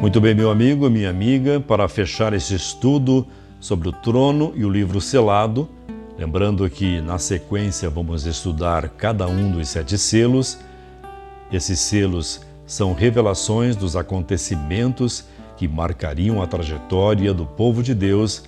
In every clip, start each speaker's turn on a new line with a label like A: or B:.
A: Muito bem, meu amigo, minha amiga, para fechar esse estudo sobre o trono e o livro selado, lembrando que na sequência vamos estudar cada um dos 7 selos. Esses selos são revelações dos acontecimentos que marcariam a trajetória do povo de Deus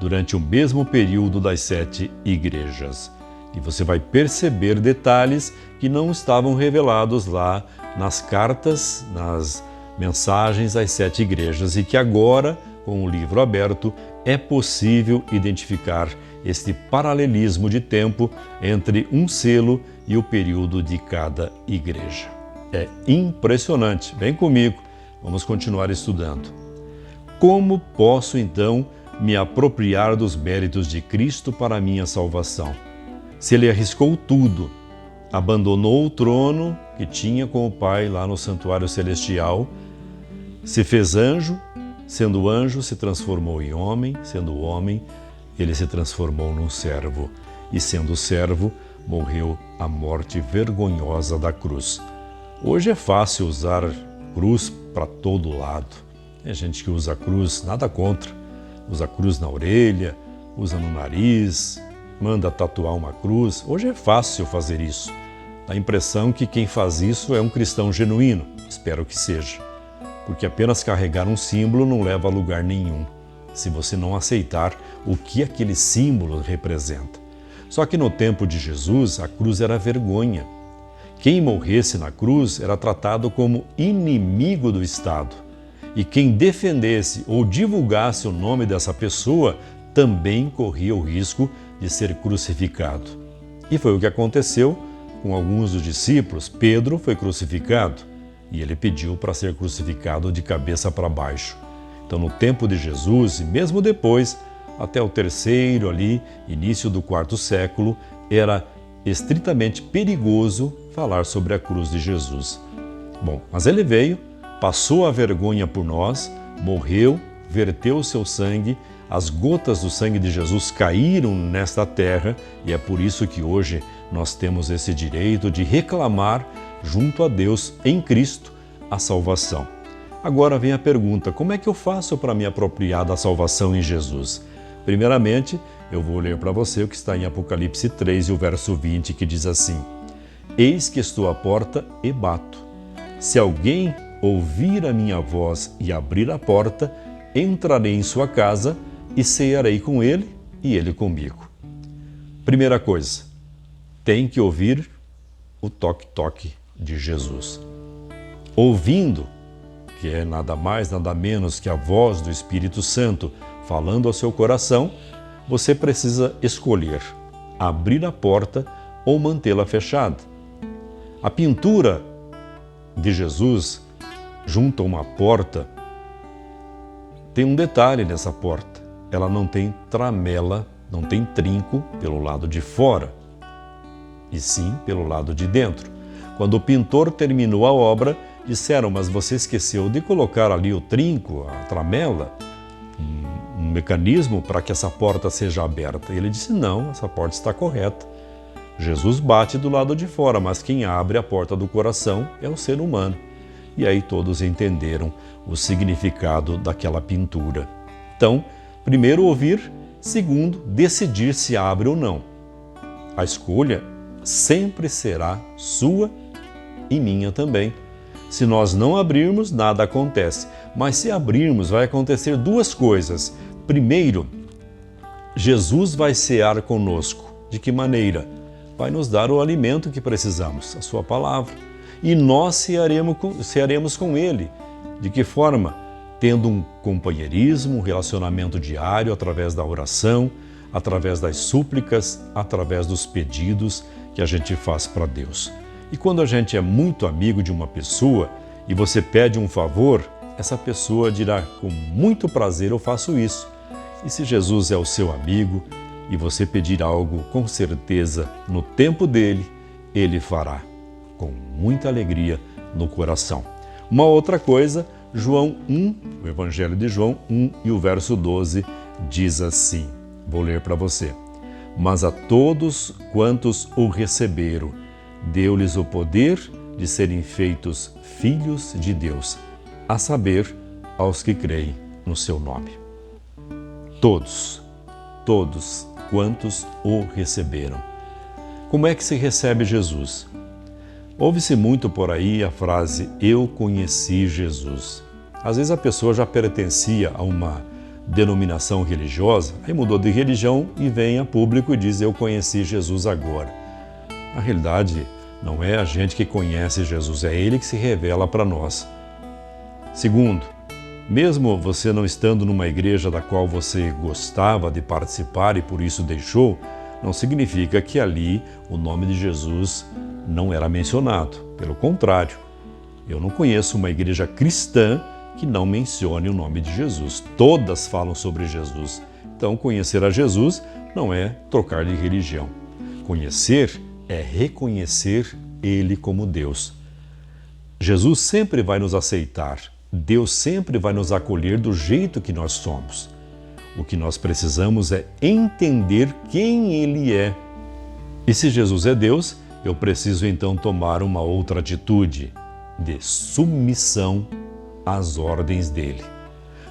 A: durante o mesmo período das 7 igrejas. E você vai perceber detalhes que não estavam revelados lá nas cartas, nas mensagens às 7 igrejas e que agora, com o livro aberto, é possível identificar este paralelismo de tempo entre um selo e o período de cada igreja. É impressionante. Vem comigo, vamos continuar estudando. Como posso, então, me apropriar dos méritos de Cristo para a minha salvação? Se ele arriscou tudo, abandonou o trono que tinha com o Pai lá no santuário celestial, se fez anjo, sendo anjo se transformou em homem, sendo homem ele se transformou num servo e sendo servo morreu a morte vergonhosa da cruz. Hoje é fácil usar cruz para todo lado. Tem gente que usa cruz, nada contra, usa cruz na orelha, usa no nariz, manda tatuar uma cruz. Hoje é fácil fazer isso. Dá a impressão que quem faz isso é um cristão genuíno. Espero que seja. Porque apenas carregar um símbolo não leva a lugar nenhum, se você não aceitar o que aquele símbolo representa. Só que no tempo de Jesus, a cruz era vergonha. Quem morresse na cruz era tratado como inimigo do Estado. E quem defendesse ou divulgasse o nome dessa pessoa também corria o risco de ser crucificado. E foi o que aconteceu com alguns dos discípulos. Pedro foi crucificado e ele pediu para ser crucificado de cabeça para baixo. Então, no tempo de Jesus, e mesmo depois, até o 3º ali, início do 4º século, era estritamente perigoso falar sobre a cruz de Jesus. Bom, mas ele veio, passou a vergonha por nós, morreu, verteu o seu sangue, as gotas do sangue de Jesus caíram nesta terra e é por isso que hoje nós temos esse direito de reclamar junto a Deus em Cristo a salvação. Agora vem a pergunta: como é que eu faço para me apropriar da salvação em Jesus? Primeiramente, eu vou ler para você o que está em Apocalipse 3 e o verso 20, que diz assim: Eis que estou à porta e bato. Se alguém ouvir a minha voz e abrir a porta, entrarei em sua casa e cearei com ele e ele comigo. Primeira coisa, tem que ouvir o toque-toque de Jesus. Ouvindo, que é nada mais, nada menos que a voz do Espírito Santo falando ao seu coração, você precisa escolher abrir a porta ou mantê-la fechada. A pintura de Jesus junto a uma porta tem um detalhe nessa porta. Ela não tem tramela, não tem trinco pelo lado de fora, e sim pelo lado de dentro. Quando o pintor terminou a obra, disseram: mas você esqueceu de colocar ali o trinco, a tramela, um mecanismo para que essa porta seja aberta. E ele disse: não, essa porta está correta. Jesus bate do lado de fora, mas quem abre a porta do coração é o ser humano. E aí todos entenderam o significado daquela pintura. Então, primeiro ouvir, segundo, decidir se abre ou não. A escolha sempre será sua e minha também. Se nós não abrirmos, nada acontece. Mas se abrirmos, vai acontecer 2 coisas. Primeiro, Jesus vai cear conosco. De que maneira? Vai nos dar o alimento que precisamos, a sua palavra. E nós cearemos com Ele. De que forma? Tendo um companheirismo, um relacionamento diário através da oração, através das súplicas, através dos pedidos que a gente faz para Deus. E quando a gente é muito amigo de uma pessoa e você pede um favor, essa pessoa dirá: com muito prazer eu faço isso. E se Jesus é o seu amigo e você pedir algo, com certeza, no tempo dele, ele fará, com muita alegria no coração. Uma outra coisa, João 1, o Evangelho de João 1 e o verso 12 diz assim, vou ler para você: Mas a todos quantos o receberam, deu-lhes o poder de serem feitos filhos de Deus, a saber, aos que creem no seu nome. Todos quantos o receberam. Como é que se recebe Jesus? Ouve-se muito por aí a frase, eu conheci Jesus. Às vezes a pessoa já pertencia a uma denominação religiosa, aí mudou de religião e vem a público e diz, eu conheci Jesus agora. Na realidade, não é a gente que conhece Jesus, é Ele que se revela para nós. Segundo, mesmo você não estando numa igreja da qual você gostava de participar e por isso deixou, não significa que ali o nome de Jesus não era mencionado. Pelo contrário, eu não conheço uma igreja cristã que não mencione o nome de Jesus. Todas falam sobre Jesus. Então, conhecer a Jesus não é trocar de religião. Conhecer é reconhecer Ele como Deus. Jesus sempre vai nos aceitar. Deus sempre vai nos acolher do jeito que nós somos. O que nós precisamos é entender quem Ele é. E se Jesus é Deus, eu preciso então tomar uma outra atitude de submissão às ordens dele.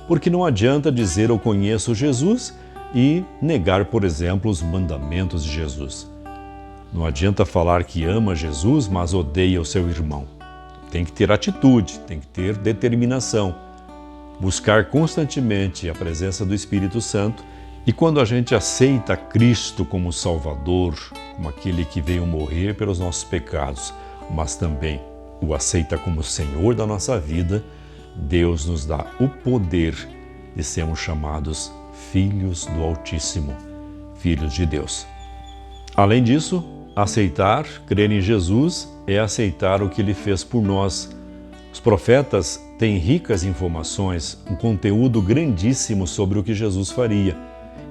A: Porque não adianta dizer eu conheço Jesus e negar, por exemplo, os mandamentos de Jesus. Não adianta falar que ama Jesus, mas odeia o seu irmão. Tem que ter atitude, tem que ter determinação. Buscar constantemente a presença do Espírito Santo. E quando a gente aceita Cristo como Salvador, como aquele que veio morrer pelos nossos pecados, mas também o aceita como Senhor da nossa vida, Deus nos dá o poder de sermos chamados filhos do Altíssimo, filhos de Deus. Além disso, aceitar, crer em Jesus, é aceitar o que Ele fez por nós. Os profetas têm ricas informações, um conteúdo grandíssimo sobre o que Jesus faria.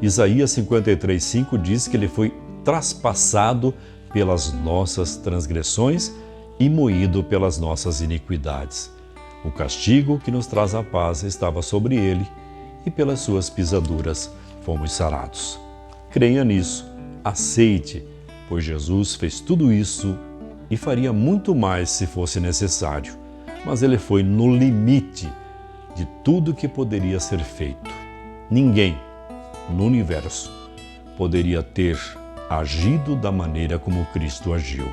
A: Isaías 53:5 diz que Ele foi traspassado pelas nossas transgressões e moído pelas nossas iniquidades. O castigo que nos traz a paz estava sobre Ele e pelas suas pisaduras fomos sarados. Creia nisso, aceite, pois Jesus fez tudo isso e faria muito mais se fosse necessário, mas Ele foi no limite de tudo que poderia ser feito. Ninguém no universo poderia ter agido da maneira como Cristo agiu.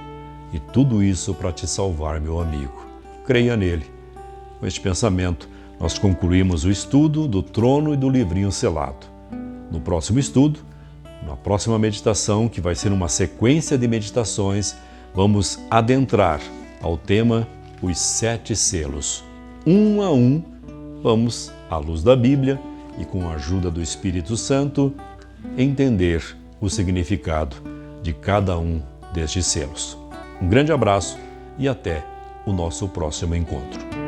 A: E tudo isso para te salvar, meu amigo. Creia nele. Com este pensamento, nós concluímos o estudo do trono e do livrinho selado. No próximo estudo, na próxima meditação, que vai ser uma sequência de meditações, vamos adentrar ao tema os 7 selos. Um a um, vamos, à luz da Bíblia e com a ajuda do Espírito Santo, entender o significado de cada um destes selos. Um grande abraço e até o nosso próximo encontro.